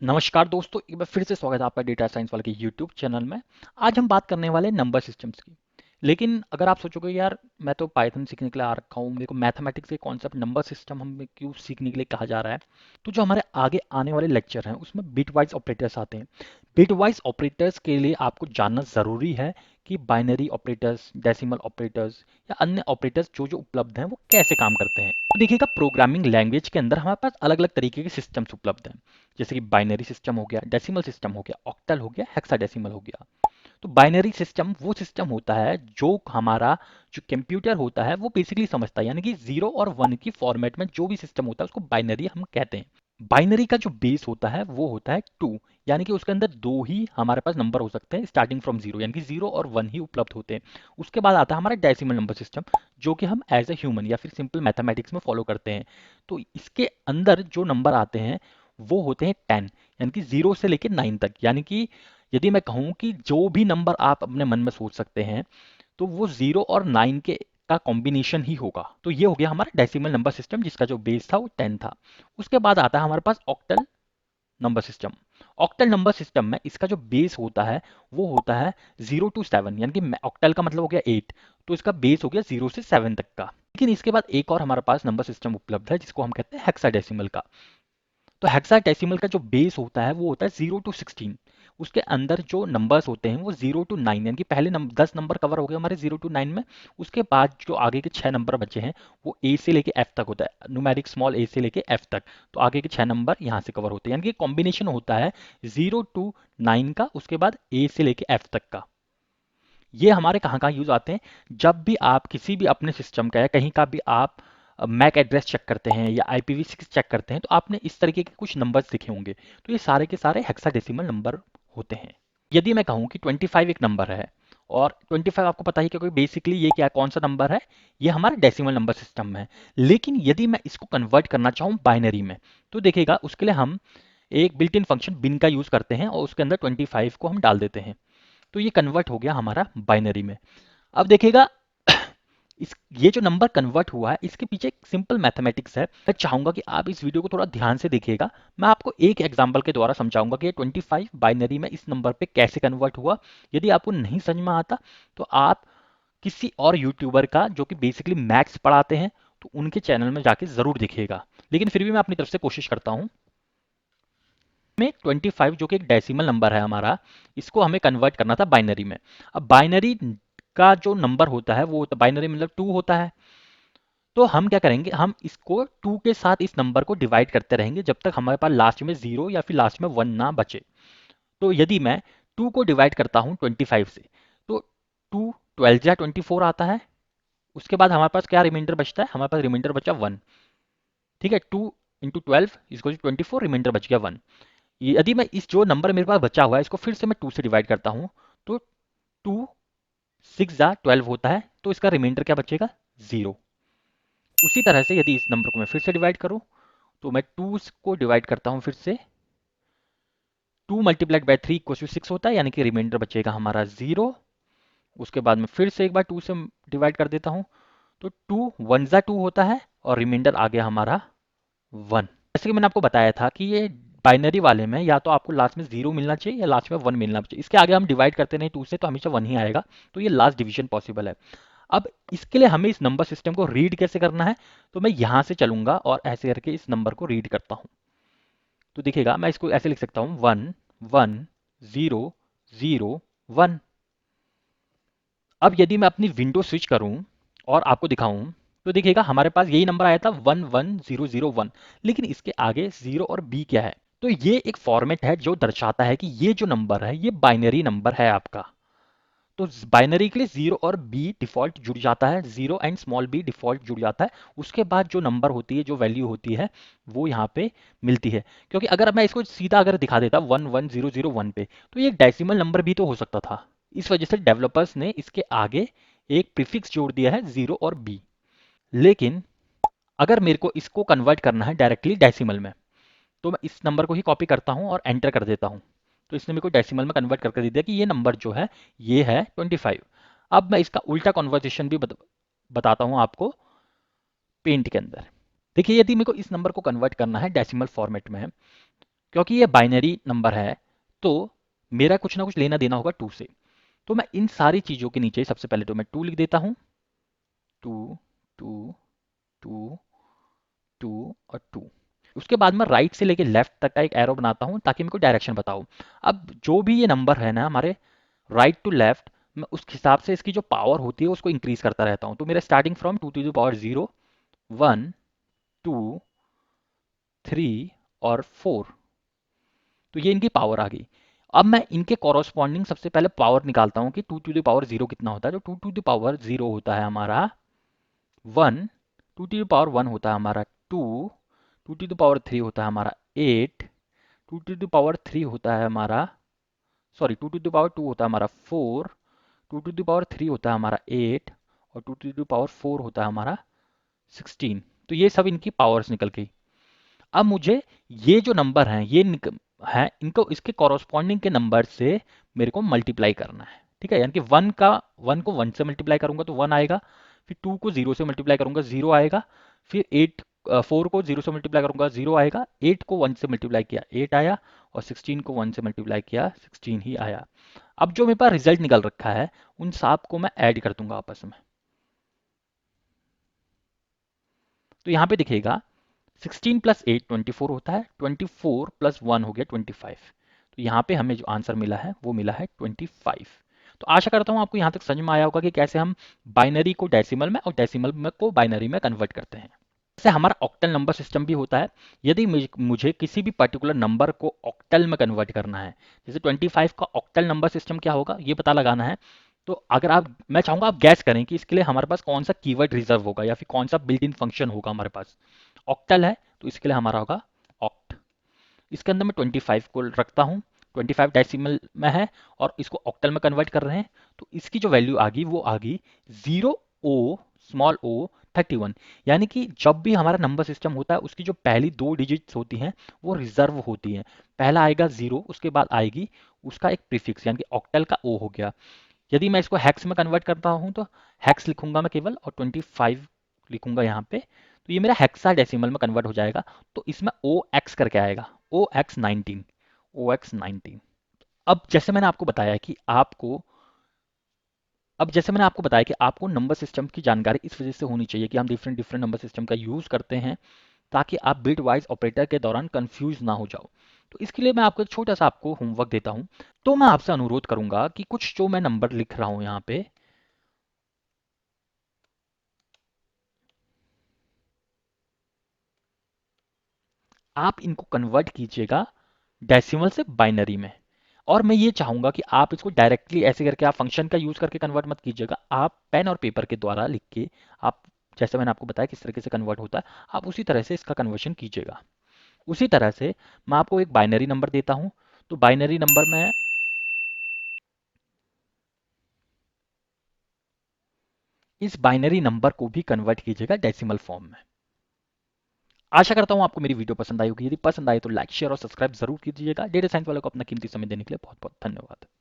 नमस्कार दोस्तों, एक बार फिर से स्वागत है आपका डेटा साइंस वाले के यूट्यूब चैनल में। आज हम बात करने वाले हैं नंबर सिस्टम्स की। लेकिन अगर आप सोचोगे यार मैं तो पाइथन सीखने के लिए आ रखा हूँ, मेरे को मैथमेटिक्स के कॉन्सेप्ट नंबर सिस्टम हमें क्यों सीखने के लिए कहा जा रहा है। तो जो हमारे आगे आने वाले लेक्चर हैं उसमें बिट वाइज ऑपरेटर्स आते हैं। बिट वाइज ऑपरेटर्स के लिए आपको जानना ज़रूरी है कि बाइनरी ऑपरेटर्स, डेसिमल ऑपरेटर्स या अन्य ऑपरेटर्स जो जो उपलब्ध हैं वो कैसे काम करते हैं। तो देखिएगा, प्रोग्रामिंग लैंग्वेज के अंदर हमारे पास अलग अलग तरीके के सिस्टम्स उपलब्ध हैं। जैसे कि बाइनरी सिस्टम हो गया, डेसिमल सिस्टम हो गया, ऑक्टल हो गया, हेक्साडेसिमल हो गया। तो बाइनरी सिस्टम वो सिस्टम होता है जो हमारा जो कंप्यूटर होता है वो बेसिकली समझता है, यानी कि 0 और 1 की फॉर्मेट में जो भी सिस्टम होता है उसको बाइनरी हम कहते हैं। बाइनरी का जो बेस होता है वो होता है 2, यानी कि उसके अंदर दो ही हमारे पास नंबर हो सकते हैं स्टार्टिंग फ्रॉम 0, यानी कि 0 और 1 ही उपलब्ध होते हैं। उसके बाद आता है हमारा डेसिमल नंबर सिस्टम, जो कि हम एज ए ह्यूमन या फिर सिंपल मैथमेटिक्स में फॉलो करते हैं। तो इसके अंदर जो नंबर आते हैं वो होते हैं 10, यानी कि 0 से लेकर 9 तक। यानी कि यदि मैं कहूँ कि जो भी नंबर आप अपने मन में सोच सकते हैं तो वो 0 और 9 के का कॉम्बिनेशन ही होगा। तो ये हो गया हमारा डेसिमल नंबर सिस्टम जिसका जो बेस था वो 10 था। उसके बाद आता है हमारे पास octal number system. Octal number system में इसका जो बेस होता है वो होता है 0 to 7, यानी कि ऑक्टल का मतलब हो गया 8। तो इसका बेस हो गया 0 से 7 तक का। लेकिन इसके बाद एक और हमारे पास नंबर सिस्टम उपलब्ध है जिसको हम कहते हैं हेक्साडेसिमल का। तो हेक्साडेसिमल का जो बेस होता है वो होता है 0 to 16। उसके अंदर जो नंबर्स होते हैं वो 0 to 9, यानी कि पहले 10 नंबर कवर हो गए हमारे 0 to 9 में। उसके बाद जो आगे के 6 नंबर बचे हैं वो ए से लेके एफ तक होता है, न्यूमेरिक स्मॉल ए से लेके एफ तक। तो आगे के 6 नंबर यहाँ से कवर होते हैं, यानी कि कॉम्बिनेशन होता है 0 to 9 का, उसके बाद ए से लेके एफ तक का। ये हमारे कहाँ कहाँ यूज आते हैं, जब भी आप किसी भी अपने सिस्टम का या कहीं का भी आप मैक एड्रेस चेक करते हैं या IPv6 चेक करते हैं तो आपने इस तरीके के कुछ नंबर्स दिखे होंगे। तो ये सारे के सारे हेक्साडेसिमल नंबर होते हैं। यदि मैं कहूँ कि 25 एक नंबर है, और 25 आपको पता ही कि बेसिकली ये क्या कौन सा नंबर है, ये हमारा डेसिमल नंबर सिस्टम में है। लेकिन यदि मैं इसको कन्वर्ट करना चाहूँ बाइनरी में, तो देखिएगा उसके लिए हम एक बिल्ट इन फंक्शन बिन का यूज करते हैं और उसके अंदर 25 को हम डाल देते हैं। तो ये कन्वर्ट हो गया हमारा बाइनरी में। अब देखिएगा, इस ये जो नंबर कन्वर्ट हुआ है इसके पीछे एक सिंपल मैथमेटिक्स है। मैं चाहूंगा कि आप इस वीडियो को थोड़ा ध्यान से देखिएगा। मैं आपको एक एग्जांपल के द्वारा समझाऊंगा कि ये 25 बाइनरी में इस नंबर पे कैसे कन्वर्ट हुआ। यदि आपको नहीं समझ में आता तो आप किसी और यूट्यूबर का जो कि बेसिकली मैथ्स पढ़ाते हैं तो उनके चैनल में जाके जरूर देखिएगा। लेकिन फिर भी मैं अपनी तरफ से कोशिश करता हूँ। में 25 जो कि एक डेसिमल नंबर है हमारा, इसको हमें कन्वर्ट करना था बाइनरी में। अब बाइनरी का जो नंबर होता है वो बाइनरी मतलब 2 होता है। तो हम क्या करेंगे, हम इसको 2 के साथ इस नंबर को डिवाइड करते रहेंगे जब तक हमारे पास लास्ट में 0 या फिर लास्ट में 1 ना बचे। तो यदि मैं 2 को डिवाइड करता हूँ 25 से, तो 2 12 या 24 आता है। उसके बाद हमारे पास क्या रिमाइंडर बचता है, हमारे पास रिमाइंडर बचा 1। ठीक है, 2 × 12 इसको 24, रिमाइंडर बच गया 1। यदि मैं इस जो नंबर मेरे पास बचा हुआ है इसको फिर से मैं 2 से डिवाइड करता हूँ, तो 2 6 जा 12 होता है, तो इसका रिमाइंडर क्या बचेगा, 0। उसी तरह से यदि इस नंबर को मैं फिर से डिवाइड करूँ, तो मैं 2 को डिवाइड करता हूँ फिर से, 2 × 3 = 6 होता है, यानी कि रिमाइंडर बचेगा हमारा 0। उसके बाद में फिर से एक बार 2 से डिवाइड कर देता हूँ, तो 2 1 जा 2 होता है और रिमाइंडर आ गया हमारा 1। जैसे कि मैंने आपको बताया था कि ये बाइनरी वाले में या तो आपको लास्ट में 0 मिलना चाहिए या लास्ट में 1 मिलना चाहिए। इसके आगे हम डिवाइड करते नहीं 2 से, तो हमेशा 1 ही आएगा। तो ये लास्ट डिवीजन पॉसिबल है। अब इसके लिए हमें इस नंबर सिस्टम को रीड कैसे करना है, तो मैं यहाँ से चलूंगा और ऐसे करके इस नंबर को रीड करता हूँ। तो देखिएगा मैं इसको ऐसे लिख सकता हूँ 1 1 0 0 1। अब यदि मैं अपनी विंडो स्विच करूं और आपको दिखाऊं, तो देखिएगा हमारे पास यही नंबर आया था 1 1 0 0 1। लेकिन इसके आगे 0 और बी क्या है, तो ये एक फॉर्मेट है जो दर्शाता है कि ये जो नंबर है ये बाइनरी नंबर है आपका। तो बाइनरी के लिए 0 और बी डिफॉल्ट जुड़ जाता है, 0 एंड स्मॉल बी डिफॉल्ट जुड़ जाता है। उसके बाद जो नंबर होती है, जो वैल्यू होती है वो यहाँ पे मिलती है। क्योंकि अगर मैं इसको सीधा अगर दिखा देता 1 1 0 0 1 पे, तो ये एक डेसिमल नंबर भी तो हो सकता था। इस वजह से डेवलपर्स ने इसके आगे एक प्रीफिक्स जोड़ दिया है 0 और बी। लेकिन अगर मेरे को इसको कन्वर्ट करना है डायरेक्टली डेसिमल में, तो मैं इस नंबर को ही कॉपी करता हूँ और एंटर कर देता हूँ। तो इसने मेरे को डेसिमल में कन्वर्ट करके दे दिया कि ये नंबर जो है ये है 25। अब मैं इसका उल्टा कन्वर्जेशन भी बताता हूँ आपको पेंट के अंदर। देखिए, यदि मेरे को इस नंबर को कन्वर्ट करना है डेसिमल फॉर्मेट में, क्योंकि ये बाइनरी नंबर है तो मेरा कुछ ना कुछ लेना देना होगा 2 से। तो मैं इन सारी चीज़ों के नीचे सबसे पहले तो मैं 2 लिख देता हूँ। 2 2 2 2 और 2। उसके बाद मैं राइट से लेके लेफ्ट तक का एक एरो बनाता हूँ ताकि मेरे को डायरेक्शन बताओ। अब जो भी ये नंबर है ना हमारे राइट टू लेफ्ट, मैं उस हिसाब से इसकी जो पावर होती है उसको इंक्रीज करता रहता हूँ। तो मेरा starting from 2 to the power 0, 1, 2, 3 और 4। तो ये इनकी पावर आ गई। अब मैं इनके कॉरस्पॉन्डिंग सबसे पहले पावर निकालता हूँ कि 2 टू द पावर 0 कितना होता है। तो 2 टू द पावर 0 होता है हमारा 1, 2 टू द पावर 1 होता है हमारा 2, 2 टू द पावर 3 होता है हमारा 8, 2 टू द पावर 3 होता है हमारा, सॉरी 2 टू द पावर 2 होता है हमारा 4, 2 टू द पावर 3 होता है हमारा 8 और 2 टू द पावर 4 होता है हमारा 16। तो ये सब इनकी पावर्स निकल गई। अब मुझे ये जो नंबर हैं हैं इनको इसके कॉरस्पॉन्डिंग के नंबर से मेरे को मल्टीप्लाई करना है। ठीक है, यानी कि 1 को 1 से मल्टीप्लाई करूंगा तो 1 आएगा, फिर 2 को 0 से मल्टीप्लाई करूंगा 0 आएगा, फिर 4 को 0 से मल्टीप्लाई करूंगा 0 आएगा, 8 को 1 से मल्टीप्लाई किया 8 आया और 16 को 1 से मल्टीप्लाई किया 16 ही आया। अब जो मेरे पास रिजल्ट निकल रखा है उन सब को मैं ऐड कर दूंगा आपस में। तो यहाँ पे दिखेगा 16 प्लस 8 24 होता है, 24 प्लस 1 हो गया 25। तो यहाँ पे हमें जो आंसर मिला है वो मिला है 25। तो आशा करता हूँ आपको यहाँ तक समझ में आया होगा कि कैसे हम बाइनरी को डेसिमल में और डेसिमल में को बाइनरी में कन्वर्ट करते हैं। जैसे हमारा ऑक्टल नंबर सिस्टम भी होता है। यदि मुझे किसी भी पर्टिकुलर नंबर को ऑक्टल में कन्वर्ट करना है, जैसे 25 का ऑक्टल नंबर सिस्टम क्या होगा ये पता लगाना है। तो अगर आप मैं चाहूंगा आप गैस करें कि इसके लिए हमारे पास कौन सा कीवर्ड रिजर्व होगा या फिर कौन सा बिल्ट इन फंक्शन होगा हमारे पास। ऑक्टल है तो इसके लिए हमारा होगा ऑक्ट। इसके अंदर मैं 25 को रखता हूँ, 25 डेसिमल में है और इसको ऑक्टल में कन्वर्ट कर रहे हैं। तो इसकी जो वैल्यू आ गई वो आ गई 0 ओ स्मॉल ओ 31। यानी कि जब भी हमारा नंबर सिस्टम होता है उसकी जो पहली 2 डिजिट्स होती हैं वो रिजर्व होती हैं। पहला आएगा 0, उसके बाद आएगी उसका एक प्रीफिक्स यानी कि ऑक्टल का ओ हो गया। यदि मैं इसको हेक्स में कन्वर्ट करता हूँ तो हेक्स लिखूंगा मैं केवल और 25 लिखूंगा यहाँ पे। तो ये मेरा हेक्सा डेसिमल में कन्वर्ट हो जाएगा। तो इसमें ओ एक्स करके आएगा, OX19, OX19। अब जैसे मैंने आपको बताया कि आपको नंबर सिस्टम की जानकारी इस वजह से होनी चाहिए कि हम डिफरेंट डिफरेंट नंबर सिस्टम का यूज़ करते हैं ताकि आप बिट वाइज ऑपरेटर के दौरान कंफ्यूज ना हो जाओ। तो इसके लिए मैं आपको एक छोटा सा आपको होमवर्क देता हूँ। तो मैं आपसे अनुरोध करूंगा कि कुछ जो मैं नंबर लिख रहा हूँ यहाँ पे, आप इनको कन्वर्ट कीजिएगा डेसिमल से बाइनरी में। और मैं ये चाहूंगा कि आप इसको डायरेक्टली ऐसे करके आप फंक्शन का यूज करके कन्वर्ट मत कीजिएगा, आप पेन और पेपर के द्वारा लिख के आप जैसे मैंने आपको बताया किस तरीके से कन्वर्ट होता है आप उसी तरह से इसका कन्वर्शन कीजिएगा। उसी तरह से मैं आपको एक बाइनरी नंबर देता हूं। तो बाइनरी नंबर में इस बाइनरी नंबर को भी कन्वर्ट कीजिएगा डेसिमल फॉर्म में। आशा करता हूं आपको मेरी वीडियो पसंद आई होगी। यदि पसंद आए तो लाइक शेयर और सब्सक्राइब जरूर कीजिएगा। डेटा साइंस वालों को अपना कीमती समय देने के लिए बहुत बहुत धन्यवाद।